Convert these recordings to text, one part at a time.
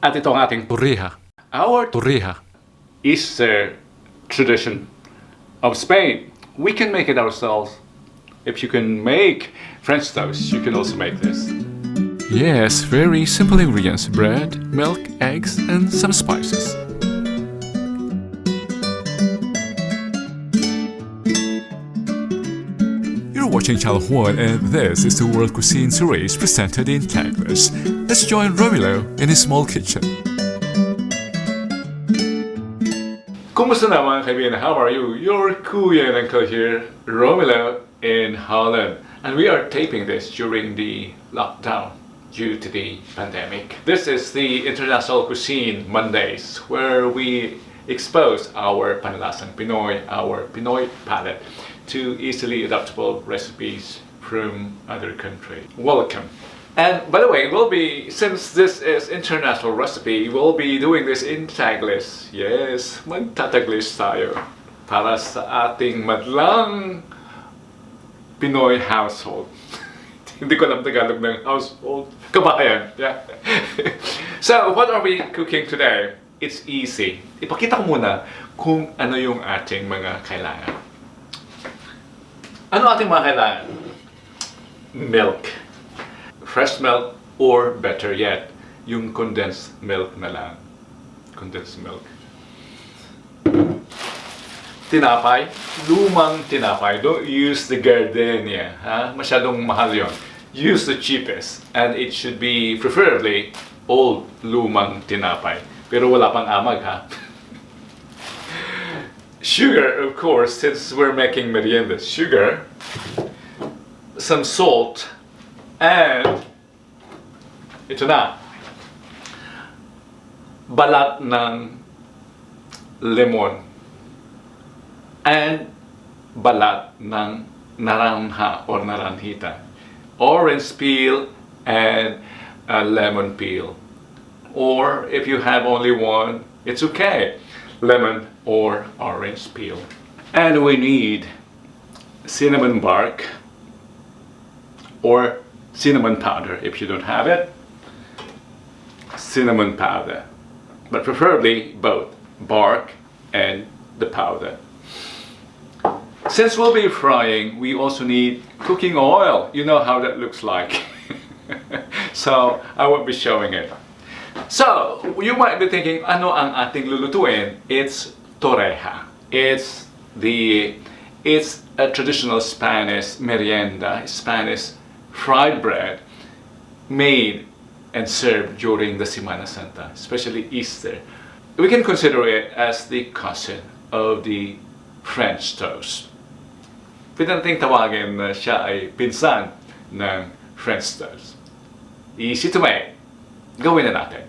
At ito ang ating Torrija. our Torrija. Easter tradition of Spain. We can make it ourselves. If you can make French toast, you can also make this. Yes, very simple ingredients: bread, milk, eggs, and some spices. You're watching Channel 1, and this is the World Cuisine series presented in Tagless. Let's join Romilo in his small kitchen. Kumusta naman kaibigan? How are you? Your Kuya and Uncle here, Romilo in Holland. And we are taping this during the lockdown due to the pandemic. This is the International Cuisine Mondays, where we expose our Panilasang Pinoy, our Pinoy palate, to easily adaptable recipes from other countries. Welcome. And by the way, since this is international recipe, we'll be doing this in Tagless. Yes, magtataglis tayo para sa ating madlang Pinoy household. Hindi ko alam Tagalog ng household. Kabayan. Yeah. So, what are we cooking today? It's easy. Ipakita ko muna kung ano yung ating mga kailangan. Ano ating mga kailangan? Milk. Fresh milk, or better yet, yung condensed milk na lang. Condensed milk. Tinapay. Lumang tinapay. Don't use the gardenia. Ha? Masyadong mahal yun. Use the cheapest. And it should be preferably old lumang tinapay. Pero wala pang amag, ha? Sugar, of course, since we're making merienda. Sugar. Some salt. And ito na, balat ng lemon and balat ng naranja or naranjita, orange peel and lemon peel, or if you have only one, it's okay, lemon or orange peel. And we need cinnamon bark or cinnamon powder. If you don't have it, cinnamon powder, but preferably both bark and the powder. Since we'll be frying, we also need cooking oil. You know how that looks like. So I won't be showing it. So you might be thinking, ano ang ating lulutuin? It's torreja. It's a traditional Spanish merienda, Spanish fried bread made and served during the Semana Santa, especially Easter. We can consider it as the cousin of the French toast. Pwedeng tawagin na siya ay pinsan ng French toast. Easy to make. Gawin na natin.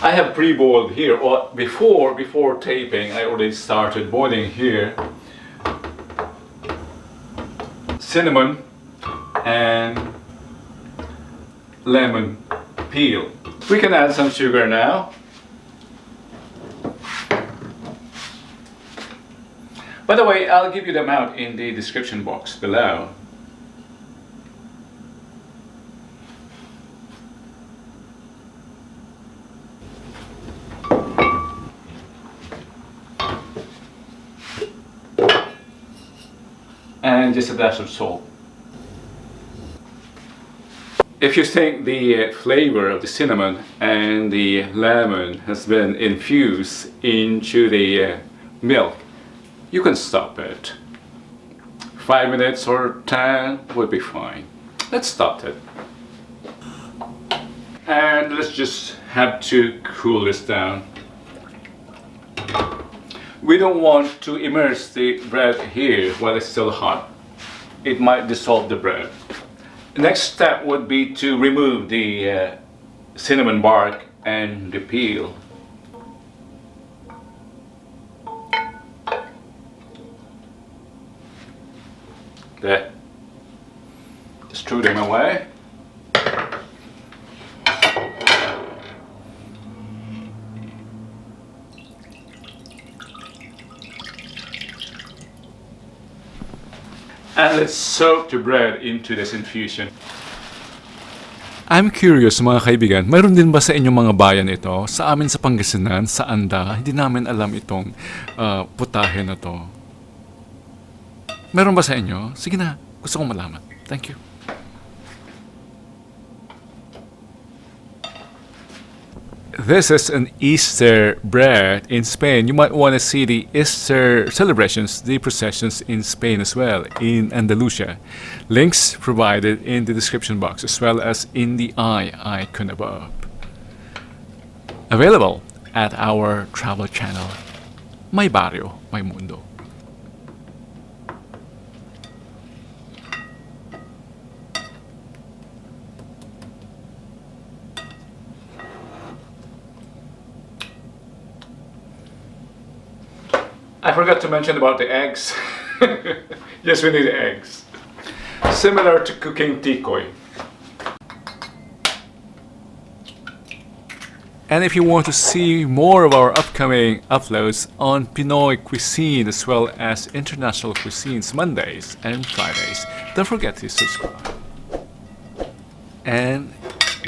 I have pre-boiled here, or before taping, I already started boiling here cinnamon and lemon peel. We can add some sugar now. By the way, I'll give you the amount in the description box below. And just a dash of salt. If you think the flavor of the cinnamon and the lemon has been infused into the milk, you can stop it. 5 minutes or 10 would be fine. Let's stop it. And let's just have to cool this down. We don't want to immerse the bread here while it's still hot. It might dissolve the bread. The next step would be to remove the cinnamon bark and the peel. There. Just threw them away. And let's soak the bread into this infusion. I'm curious mga kaibigan, mayroon din ba sa inyong mga bayan ito? Sa amin sa Pangasinan, sa Anda, hindi namin alam itong putahe na to. Meron ba sa inyo? Sige na, gusto kong malaman. Thank you. This is an Easter bread in Spain. You might want to see the Easter celebrations, the processions in Spain as well, in Andalusia. Links provided in the description box as well as in the icon above. Available at our travel channel, My Barrio, My Mundo. I forgot to mention about the eggs. Yes, we need eggs. Similar to cooking tikoy. And if you want to see more of our upcoming uploads on Pinoy cuisine as well as international cuisines Mondays and Fridays, don't forget to subscribe. And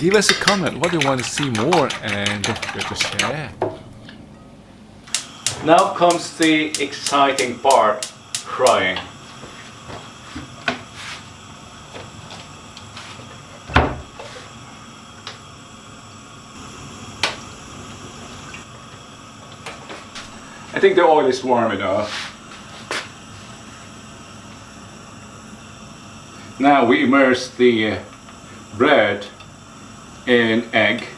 give us a comment what you want to see more and don't forget to share. Now comes the exciting part, frying. I think the oil is warm enough. Now we immerse the bread in egg.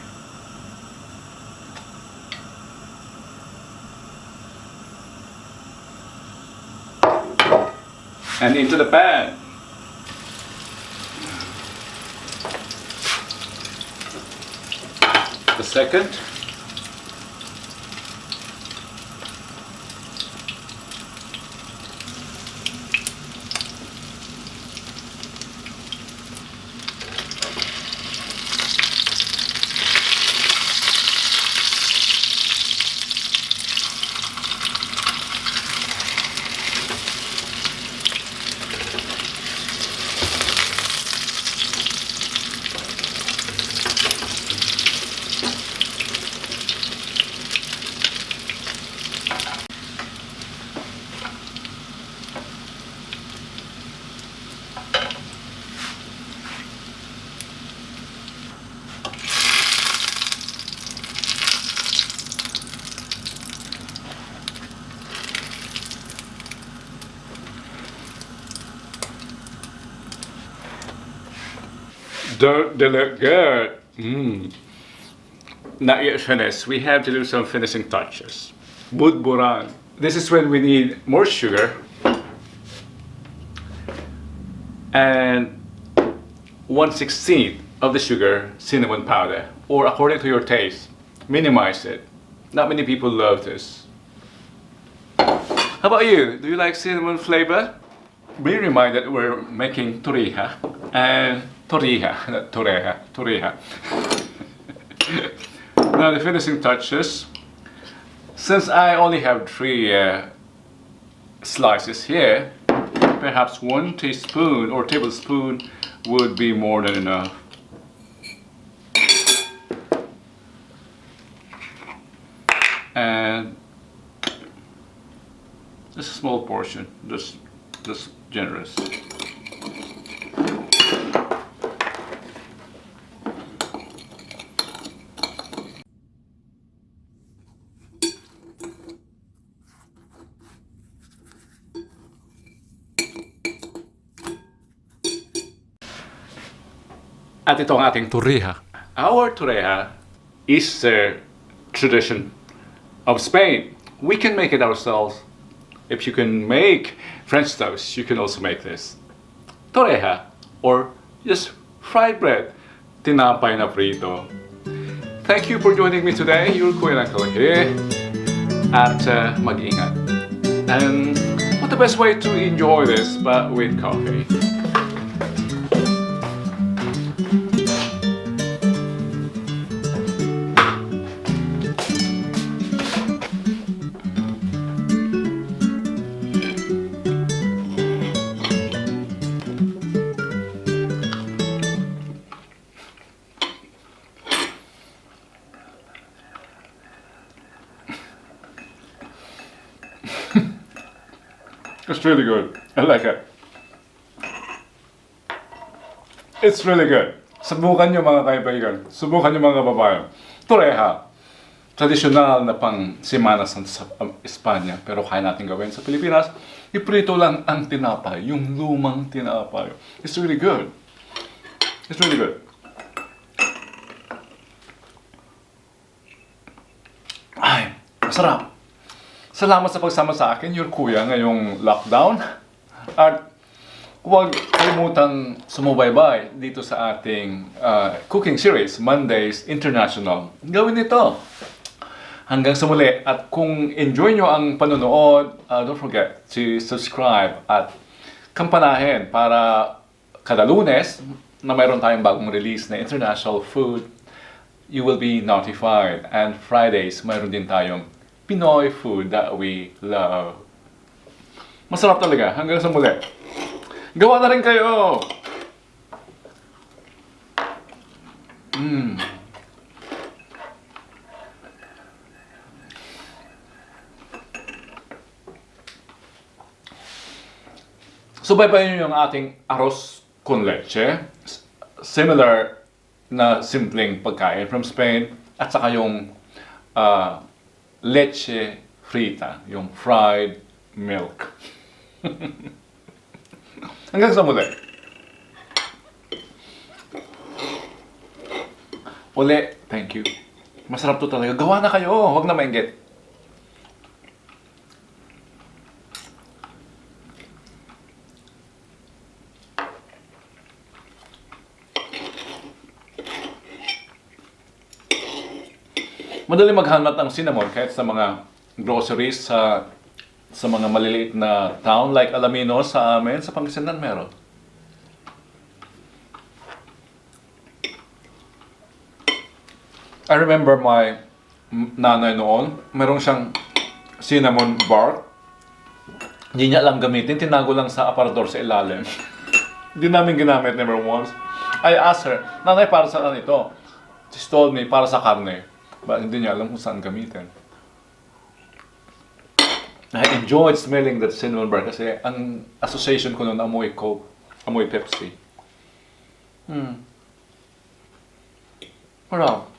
And into the pan. The second. They look good. Not yet finished. We have to do some finishing touches. Budburan. This is when we need more sugar and 1/16 of the sugar cinnamon powder, or according to your taste. Minimize it. Not many people love this. How about you? Do you like cinnamon flavor? Be reminded we're making torrija and Torrija, not Torrija, Torrija. Now the finishing touches. Since I only have 3 slices here, perhaps 1 teaspoon or tablespoon would be more than enough. And just a small portion, just generous. At ito ang ating Torrija. Our torrija is a tradition of Spain. We can make it ourselves. If you can make French toast, you can also make this. Torrija, or just fried bread, tinapay na prito. Thank you for joining me today. Your Kuya Uncle here. At mag-ingat. And what the best way to enjoy this but with coffee? It's really good. I like it. It's really good. Subukan nyo mga kaibigan. Subukan nyo mga kababayan. Torrija. Tradisyonal na pang Semana Santa sa Espanya. Pero kaya natin gawin sa Pilipinas. Iprito lang ang tinapay. Yung lumang tinapay. It's really good. It's really good. Ay, masarap. Salamat sa pagsama sa akin, your kuya, ngayong lockdown. At huwag kalimutang sumubaybay dito sa ating cooking series, Mondays International. Gawin ito. Hanggang sa muli. At kung enjoy nyo ang panonood, don't forget to subscribe at kampanahin para kada Lunes na mayroon tayong bagong release na international food, you will be notified. And Fridays, mayroon din tayong Pinoy food that we love. Masarap talaga. Hanggang sa muli. Gawa na rin kayo! Subaybayan nyo yung ating arroz con leche. Similar na simpleng pagkain from Spain. At saka yung leche frita, yung fried milk. Hanggang sa muli. Uli, thank you. Masarap to talaga. Gawa na kayo, huwag na mainggit. Madali maghanap ng cinnamon kahit sa mga groceries sa mga maliliit na town like Alaminos sa amin, sa Pangasinan meron. I remember my nanay noon, meron siyang cinnamon bark. Hindi niya alam gamitin, tinago lang sa aparador sa ilalim. Hindi namin ginamit, never once. I asked her, nanay, para saan ito? She told me, para sa karne. But hindi niya alam kung saan gamitin. I enjoyed smelling that cinnamon bark kasi ang association ko noon amoy Coke, amoy Pepsi. Marami.